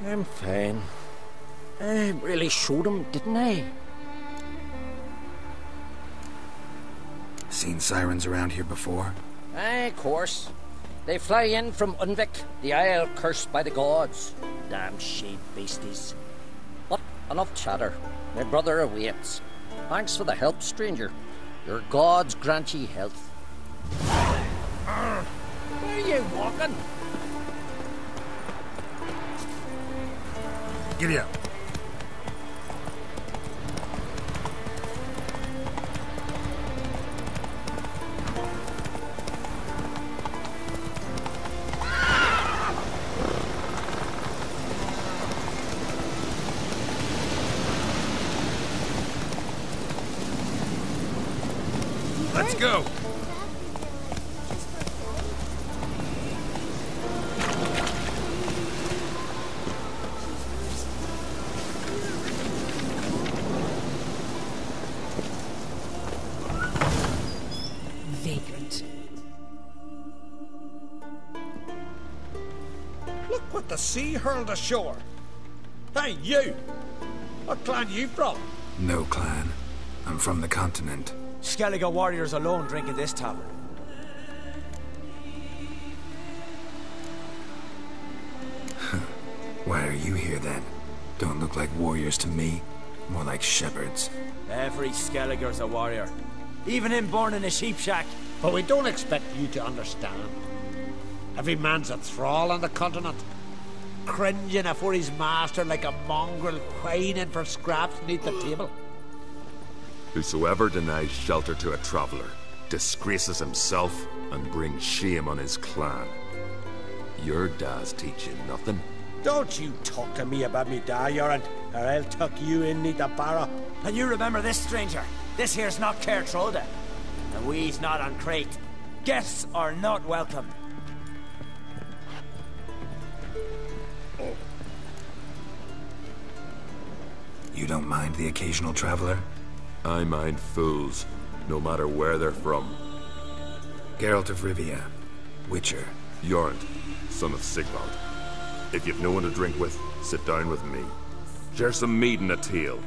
I'm fine. I really showed him, didn't I? Seen sirens around here before? Aye, of course. They fly in from Unvik, the isle cursed by the gods. Damn shade beasties. But enough chatter. My brother awaits. Thanks for the help, stranger. Your gods grant ye health. Where are you walking? Giddy up. Let's go. Vagrant. Look what the sea hurled ashore. Hey, you! What clan you from? No clan. I'm from the continent. Skellige warriors alone drink in this tavern. Why are you here then? Don't look like warriors to me. More like shepherds. Every Skellige's a warrior. Even him born in a sheep shack. But we don't expect you to understand. Every man's a thrall on the continent. Cringing afore his master like a mongrel whining for scraps beneath the table. Whosoever denies shelter to a traveller disgraces himself and brings shame on his clan. Your dads teach you nothing. Don't you talk to me about me da, Yorant, or I'll tuck you in neath the barrow. And you remember this, stranger. This here's not Kertrode. And we's not on Crete. Guests are not welcome. You don't mind the occasional traveler? I mind fools, no matter where they're from. Geralt of Rivia, Witcher. Jorund, son of Sigvald. If you've no one to drink with, sit down with me. Share some mead and a tale.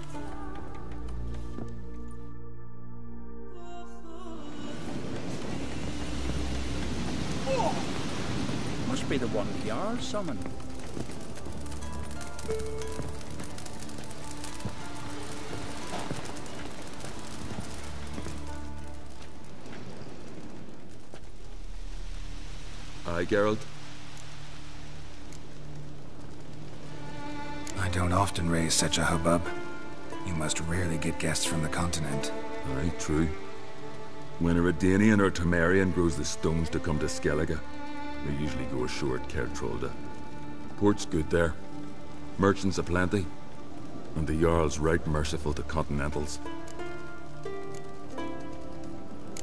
Must be the one Jarl summoned. Aye, Geralt? I don't often raise such a hubbub. You must rarely get guests from the continent. Aye, true. When a Redanian or Temerian grows the stones to come to Skellige, they usually go ashore at Kertrode. Port's good there. Merchants aplenty. And the Jarl's right merciful to continentals.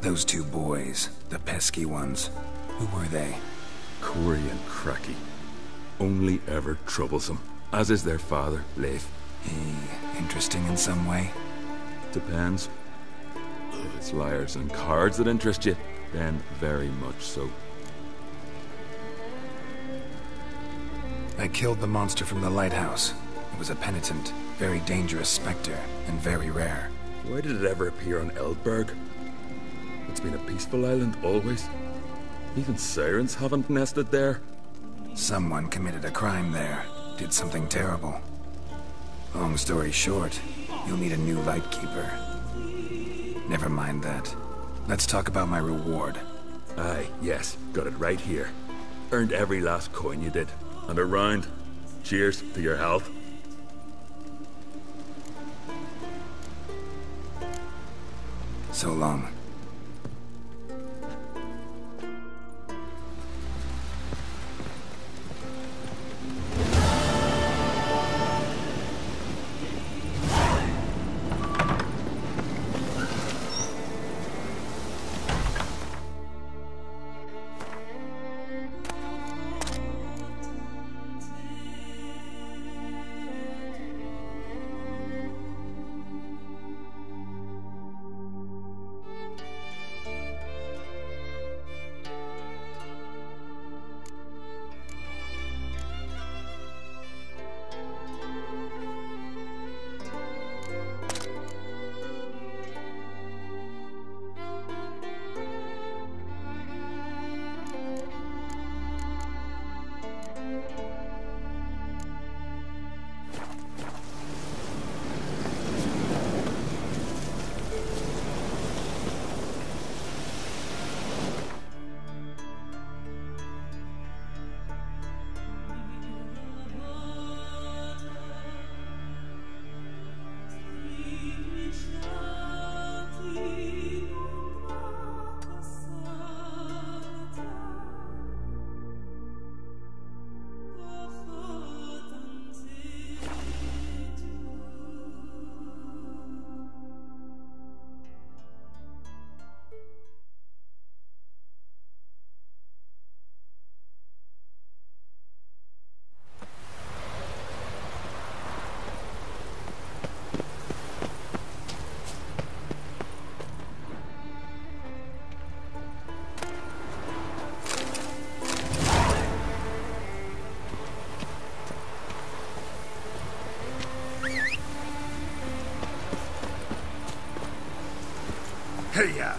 Those two boys, the pesky ones, who were they? Corey and Cracky. Only ever troublesome. As is their father, Leif. Interesting in some way? Depends. If it's liars and cards that interest you, then very much so. I killed the monster from the lighthouse. It was a penitent, very dangerous specter, and very rare. Why did it ever appear on Eldberg? It's been a peaceful island always. Even sirens haven't nested there. Someone committed a crime there. Did something terrible. Long story short, you'll need a new lightkeeper. Never mind that. Let's talk about my reward. Aye, yes, got it right here. Earned every last coin you did. And a round. Cheers to your health. So long. Hey-ya!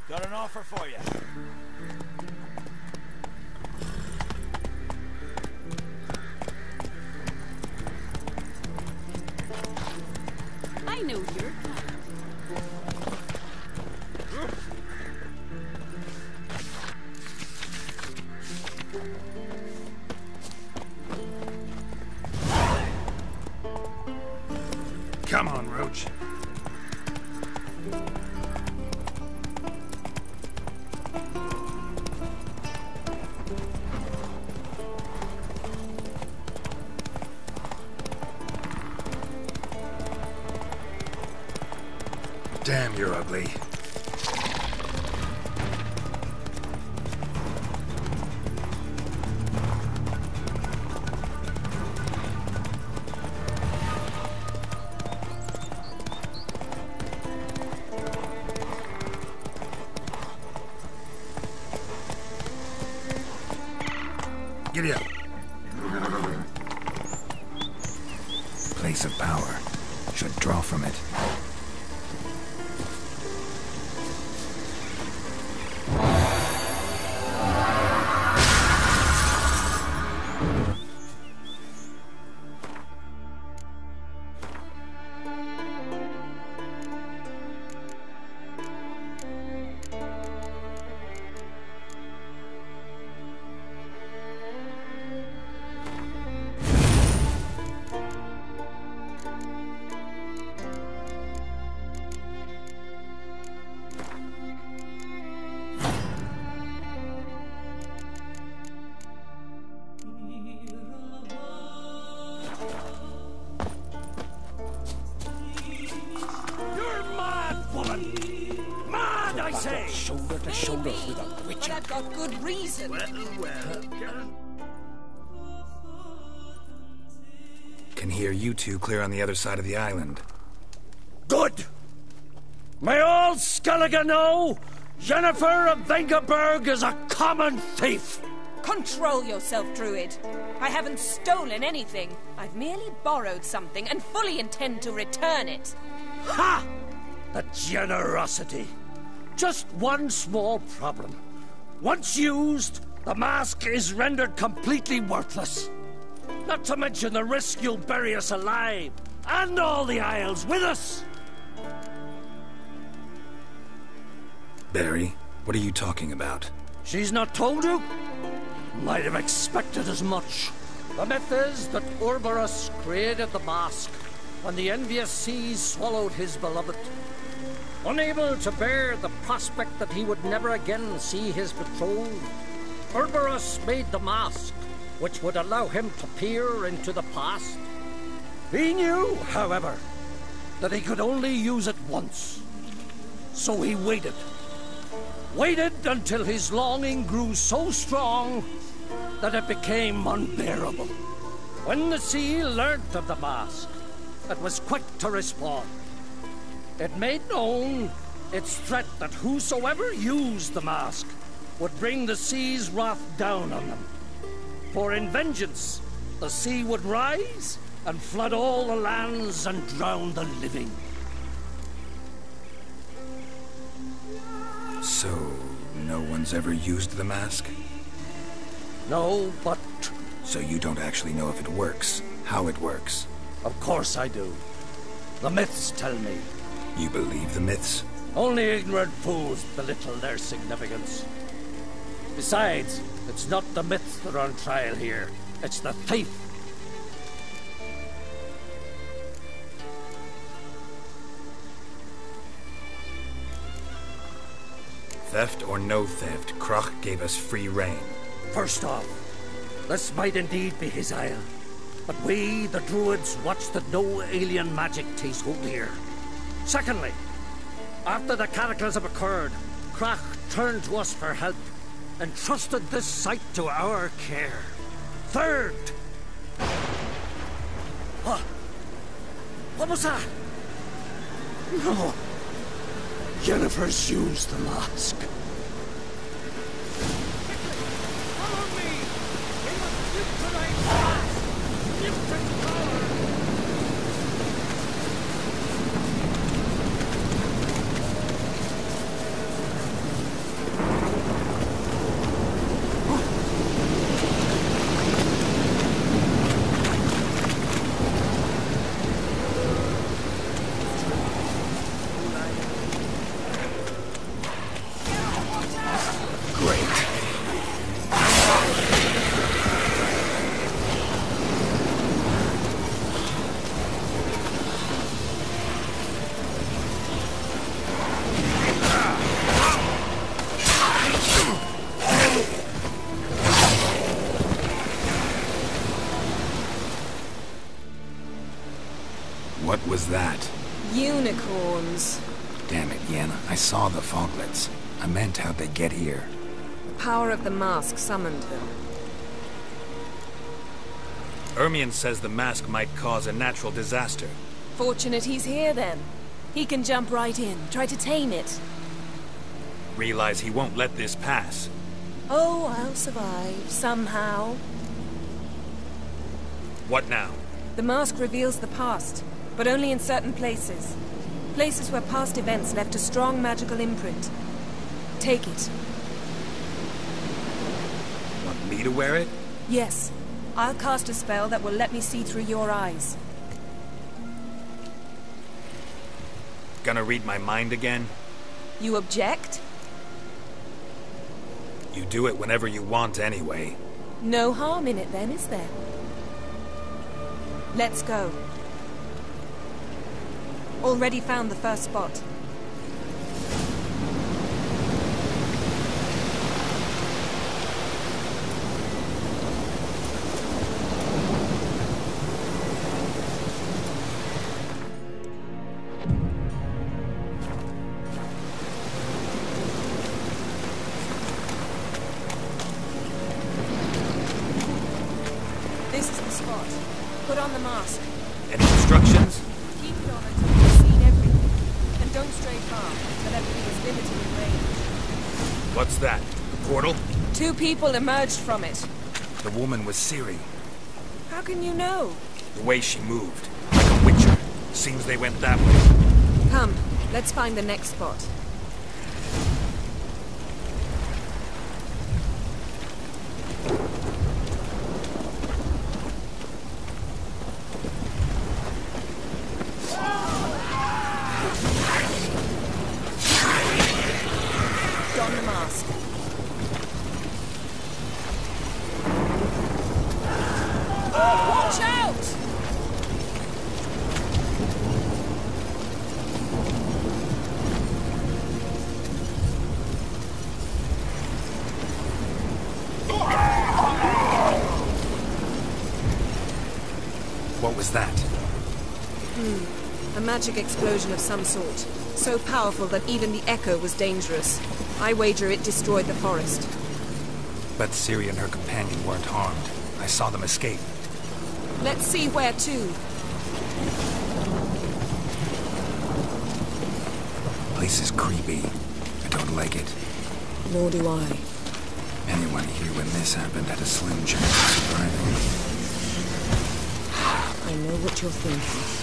Got an offer for you. I know you're Come on, Roach. Damn, you're ugly. Giddy up. Place of power. Should draw from it. Shoulder to shoulder with a witcher. But I've got good reason. Can hear you two clear on the other side of the island. Good! May all Skellige know Jennifer of Vengerberg is a common thief! Control yourself, Druid. I haven't stolen anything. I've merely borrowed something and fully intend to return it. Ha! The generosity. Just one small problem. Once used, the mask is rendered completely worthless. Not to mention the risk you'll bury us alive, and all the Isles with us. Barry, what are you talking about? She's not told you? Might have expected as much. The myth is that Urberus created the mask when the envious seas swallowed his beloved. Unable to bear the prospect that he would never again see his betrothed, Urberus made the mask, which would allow him to peer into the past. He knew, however, that he could only use it once. So he waited. Waited until his longing grew so strong that it became unbearable. When the sea learnt of the mask, it was quick to respond. It made known its threat that whosoever used the mask would bring the sea's wrath down on them. For in vengeance, the sea would rise and flood all the lands and drown the living. So, no one's ever used the mask? No, but... So you don't actually know if it works, how it works? Of course I do. The myths tell me. You believe the myths? Only ignorant fools belittle their significance. Besides, it's not the myths that are on trial here, It's the thief. Theft or no theft, Croc gave us free rein. First off, this might indeed be his isle. But we, the druids, watch that no alien magic takes hold here. Secondly, after the cataclysm occurred, Croc turned to us for help and trusted this site to our care. Third... What was that? No. Jennifer's used the mask. Follow me! We must neutralize the mask! Mutant power! What was that? Unicorns. Damn it, Yen. I saw the foglets. I meant how'd they get here. The power of the mask summoned them. Ermion says the mask might cause a natural disaster. Fortunate he's here, then. He can jump right in, try to tame it. Realize he won't let this pass. Oh, I'll survive, somehow. What now? The mask reveals the past, but only in certain places. Places where past events left a strong magical imprint. Take it. Want me to wear it? Yes. I'll cast a spell that will let me see through your eyes. Gonna read my mind again? You object? You do it whenever you want anyway. No harm in it then, is there? Let's go. Already found the first spot. This is the spot. Put on the mask. Any instructions? Keep it on until you've seen everything. And don't stray far, until everything is limited in range. What's that? The portal? 2 people emerged from it. The woman was Ciri. How can you know? The way she moved. Like a witcher. Seems they went that way. Come, let's find the next spot. Don the mask. Watch out! What was that? A magic explosion of some sort. So powerful that even the echo was dangerous. I wager it destroyed the forest. But Ciri and her companion weren't harmed. I saw them escape. Let's see where to. Place is creepy. I don't like it. Nor do I. Anyone here when this happened had a slim chance of surviving. I know what you're thinking.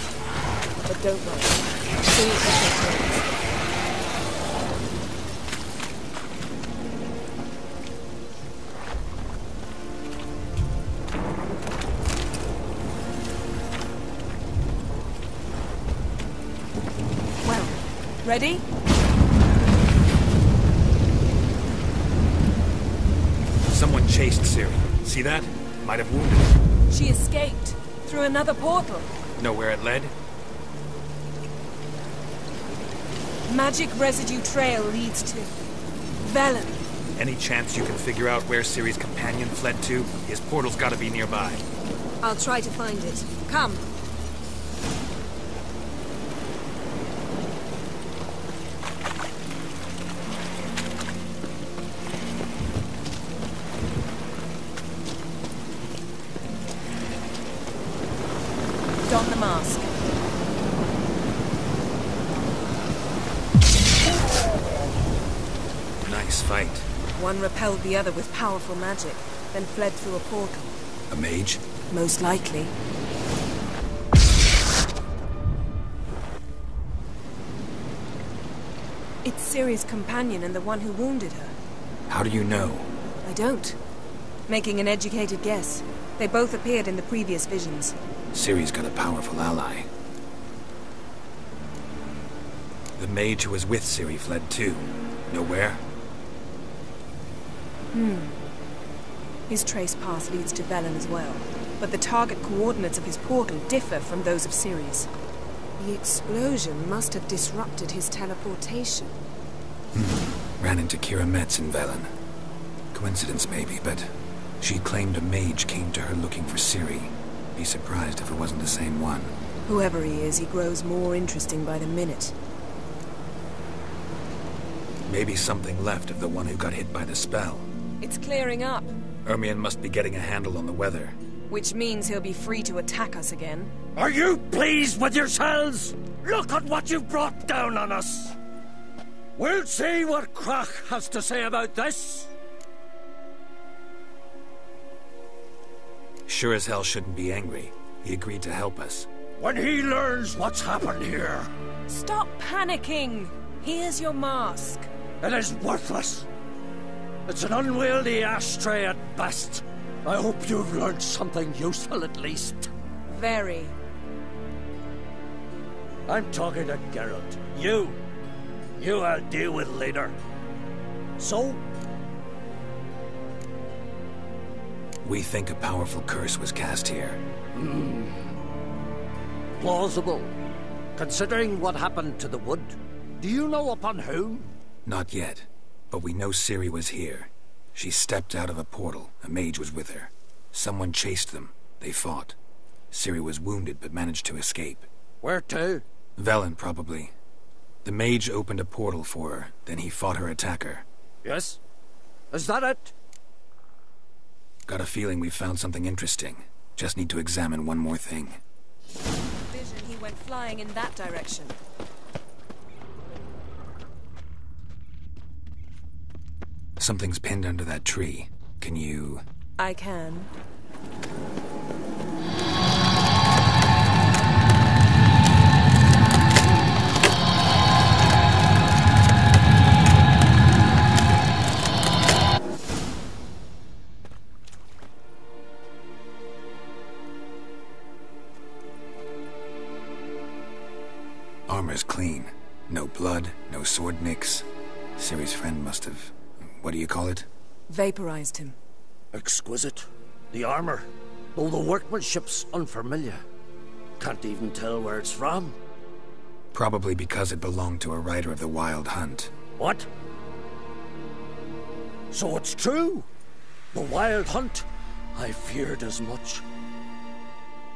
But don't worry. Things will take place. Well, ready? Someone chased Ciri. See that? Might have wounded her. She escaped through another portal. Know where it led? Magic residue trail leads to Velen. Any chance you can figure out where Ciri's companion fled to? His portal's gotta be nearby. I'll try to find it. Come. Don the mask. Nice fight. One repelled the other with powerful magic, then fled through a portal. A mage? Most likely. It's Ciri's companion and the one who wounded her. How do you know? I don't. Making an educated guess. They both appeared in the previous visions. Ciri's got a powerful ally. The mage who was with Ciri fled too. Know where? His trace path leads to Velen as well. But the target coordinates of his portal differ from those of Ciri's. The explosion must have disrupted his teleportation. Ran into Kira Metz in Velen. Coincidence maybe, but she claimed a mage came to her looking for Ciri. Be surprised if it wasn't the same one. Whoever he is, he grows more interesting by the minute. Maybe something left of the one who got hit by the spell. It's clearing up, Ermion must be getting a handle on the weather. which means he'll be free to attack us again. Are you pleased with yourselves? Look at what you've brought down on us. We'll see what Krach has to say about this. Sure as hell shouldn't be angry. He agreed to help us. When he learns what's happened here, Stop panicking! Here's your mask. it is worthless. It's an unwieldy ashtray at best. I hope you've learned something useful at least. Very. I'm talking to Geralt. You I'll deal with later. So, We think a powerful curse was cast here. plausible. Considering what happened to the wood, do you know upon whom? Not yet, but we know Ciri was here. She stepped out of a portal. A mage was with her. Someone chased them. They fought. Ciri was wounded but managed to escape. Where to? Velen, probably. The mage opened a portal for her, then he fought her attacker. Yes? Is that it? Got a feeling we found something interesting. Just need to examine one more thing. Vision, he went flying in that direction. Something's pinned under that tree. Can you... I can. Armor's clean. No blood, no sword nicks. Ciri's friend must have... What do you call it? Vaporized him. Exquisite. The armor, though the workmanship's unfamiliar. Can't even tell where it's from. Probably because it belonged to a rider of the Wild Hunt. What? So it's true? The Wild Hunt? I feared as much.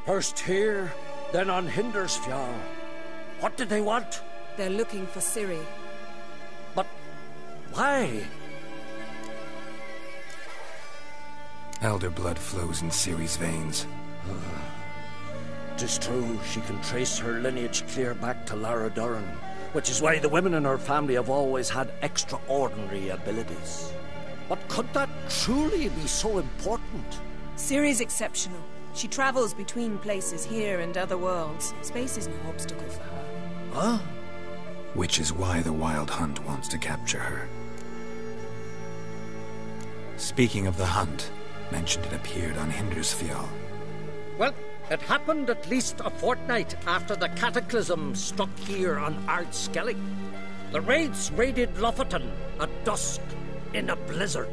First here, then on Hindersfjall. What did they want? They're looking for Ciri. But why? Elder blood flows in Ciri's veins. 'Tis true, she can trace her lineage clear back to Lara Duran, which is why the women in her family have always had extraordinary abilities. But could that truly be so important? Ciri's exceptional. She travels between places here and other worlds. Space is no obstacle for her. Huh? Which is why the Wild Hunt wants to capture her. Speaking of the hunt, mentioned it appeared on Hindersfjall. Well, it happened at least a fortnight after the cataclysm struck here on Ardskellig. The raids raided Lofoten at dusk in a blizzard.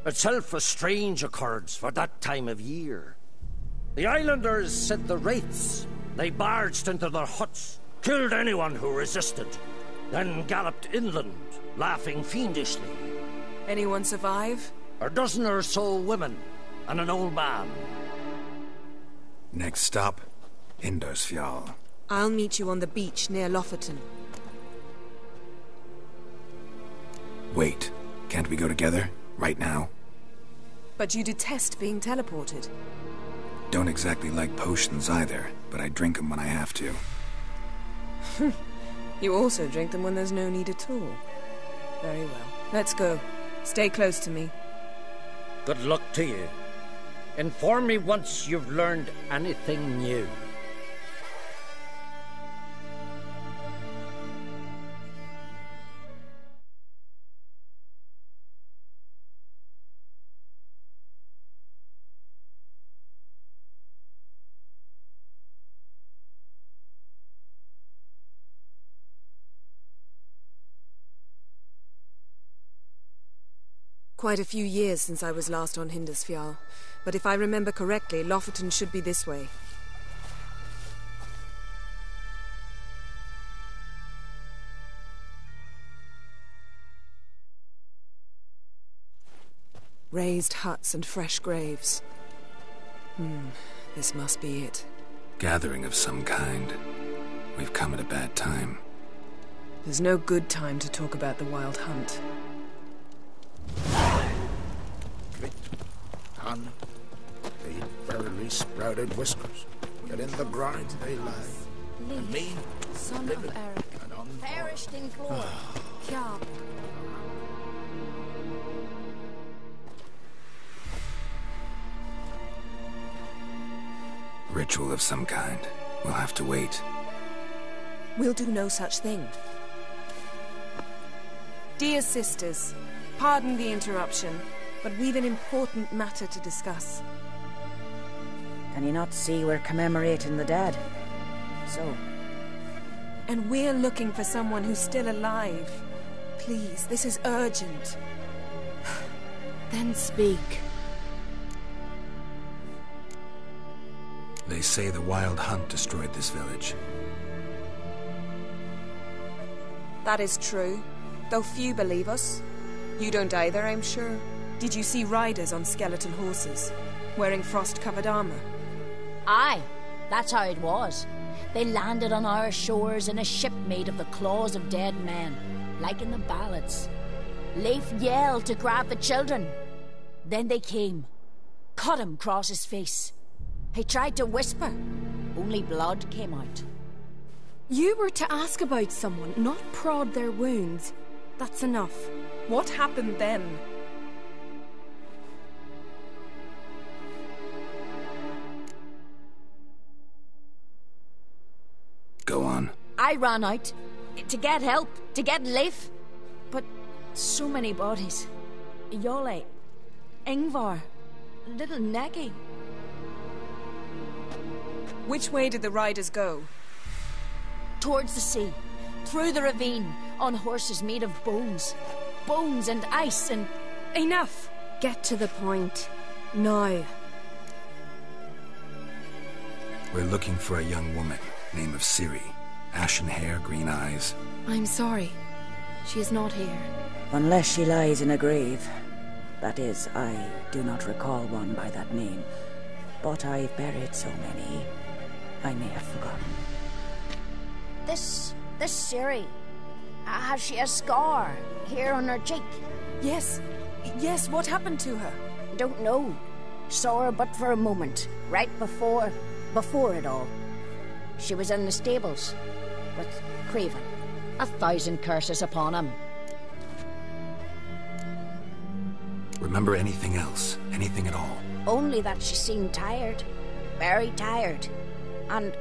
Itself a strange occurrence for that time of year. The islanders said the wraiths. They barged into their huts, killed anyone who resisted, then galloped inland, laughing fiendishly. Anyone survive? A dozen or so women, and an old man. Next stop, Indersfjall. I'll meet you on the beach near Lofoten. Wait, can't we go together? Right now? But you detest being teleported. Don't exactly like potions either, but I drink them when I have to. You also drink them when there's no need at all. Very well. Let's go. Stay close to me. Good luck to you. Inform me once you've learned anything new. Quite a few years since I was last on Hindersfjall, but if I remember correctly, Lofoten should be this way. Raised huts and fresh graves. This must be it. Gathering of some kind. We've come at a bad time. There's no good time to talk about the Wild Hunt. Han, they barely sprouted whiskers, yet in the grind they lie. And me, son of Eric, perished in glory. Kjab. Ritual of some kind. We'll have to wait. We'll do no such thing. Dear sisters, pardon the interruption, but we've an important matter to discuss. Can you not see we're commemorating the dead? So? And we're looking for someone who's still alive. Please, this is urgent. Then speak. They say the Wild Hunt destroyed this village. That is true, though few believe us. You don't either, I'm sure. Did you see riders on skeleton horses, wearing frost-covered armor? Aye, that's how it was. They landed on our shores in a ship made of the claws of dead men, like in the ballads. Leif yelled to grab the children. Then they came, cut him across his face. He tried to whisper, only blood came out. You were to ask about someone, not prod their wounds. That's enough. What happened then? Go on. I ran out to get help, to get Leif. But so many bodies. Yole, Ingvar, little Neki. Which way did the riders go? Towards the sea, through the ravine, on horses made of bones. Bones and ice and... Enough! Get to the point. Now. We're looking for a young woman, name of Ciri. Ashen hair, green eyes. I'm sorry. She is not here. Unless she lies in a grave. That is, I do not recall one by that name. But I've buried so many, I may have forgotten. This Ciri, has she a scar here on her cheek? Yes, what happened to her? Don't know. Saw her but for a moment, right before it all. She was in the stables with Craven. 1,000 curses upon him. Remember anything else? Anything at all? Only that she seemed tired. Very tired. And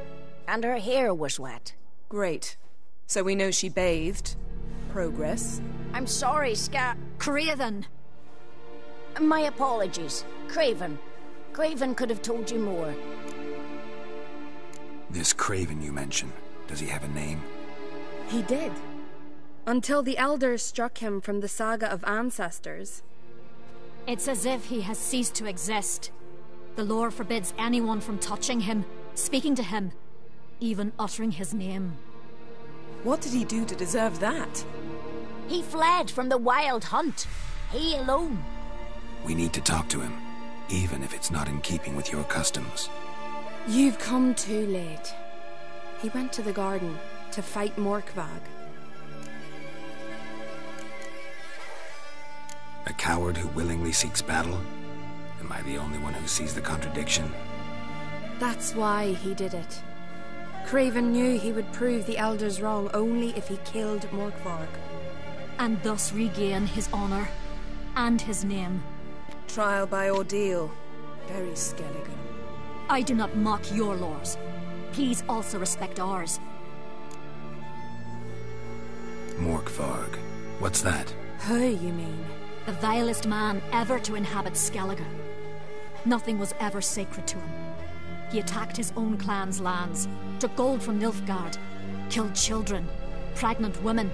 her hair was wet. Great. So we know she bathed. Progress. I'm sorry, Craven! My apologies. Craven. Craven could have told you more. This Craven you mentioned, does he have a name? He did. Until the elders struck him from the saga of ancestors. It's as if he has ceased to exist. The lore forbids anyone from touching him, speaking to him, even uttering his name. What did he do to deserve that? He fled from the wild hunt. He alone. We need to talk to him, even if it's not in keeping with your customs. You've come too late. He went to the garden to fight Morkvag. A coward who willingly seeks battle? Am I the only one who sees the contradiction? That's why he did it. Craven knew he would prove the elders wrong only if he killed Morkvarg. And thus regain his honor and his name. Trial by ordeal. Very Skelligan. I do not mock your laws. Please also respect ours. Morkvarg. What's that? Who, you mean? The vilest man ever to inhabit Skellige. Nothing was ever sacred to him. He attacked his own clan's lands, took gold from Nilfgaard, killed children, pregnant women.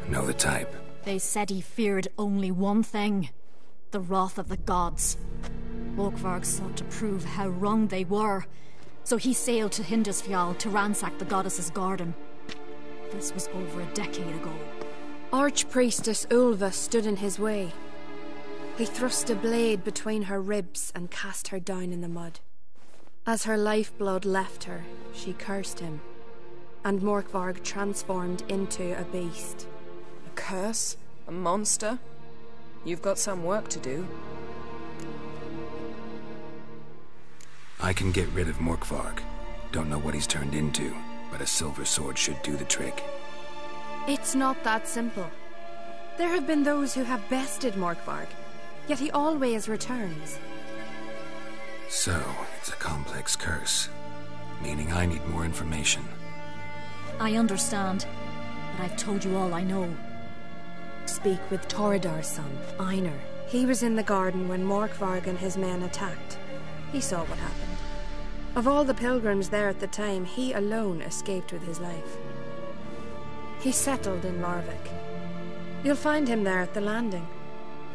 Know the type. They said he feared only one thing: the wrath of the gods. Morkvarg sought to prove how wrong they were, so he sailed to Hindisfjall to ransack the goddess's garden. This was over a decade ago. Archpriestess Ulva stood in his way. He thrust a blade between her ribs and cast her down in the mud. As her lifeblood left her, she cursed him, and Morkvarg transformed into a beast. A curse? A monster? You've got some work to do. I can get rid of Morkvarg. Don't know what he's turned into, but a silver sword should do the trick. It's not that simple. There have been those who have bested Morkvarg, yet he always returns. So, it's a complex curse, meaning I need more information. I understand, but I've told you all I know. Speak with Torridar's son, Einar. He was in the garden when Morkvarg and his men attacked. He saw what happened. Of all the pilgrims there at the time, he alone escaped with his life. He settled in Larvik. You'll find him there at the landing,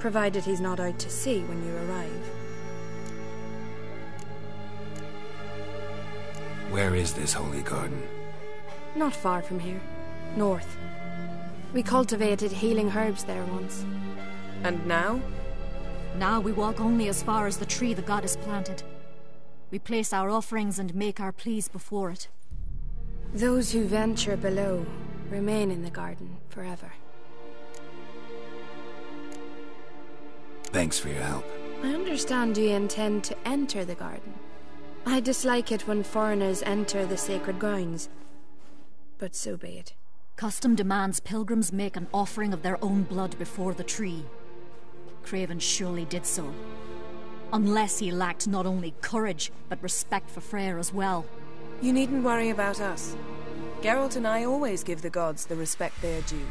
provided he's not out to sea when you arrive. Where is this holy garden? Not far from here. North. We cultivated healing herbs there once. And now? Now we walk only as far as the tree the goddess planted. We place our offerings and make our pleas before it. Those who venture below remain in the garden forever. Thanks for your help. I understand you intend to enter the garden. I dislike it when foreigners enter the sacred grounds, but so be it. Custom demands pilgrims make an offering of their own blood before the tree. Craven surely did so. Unless he lacked not only courage, but respect for Freyr as well. You needn't worry about us. Geralt and I always give the gods the respect they are due.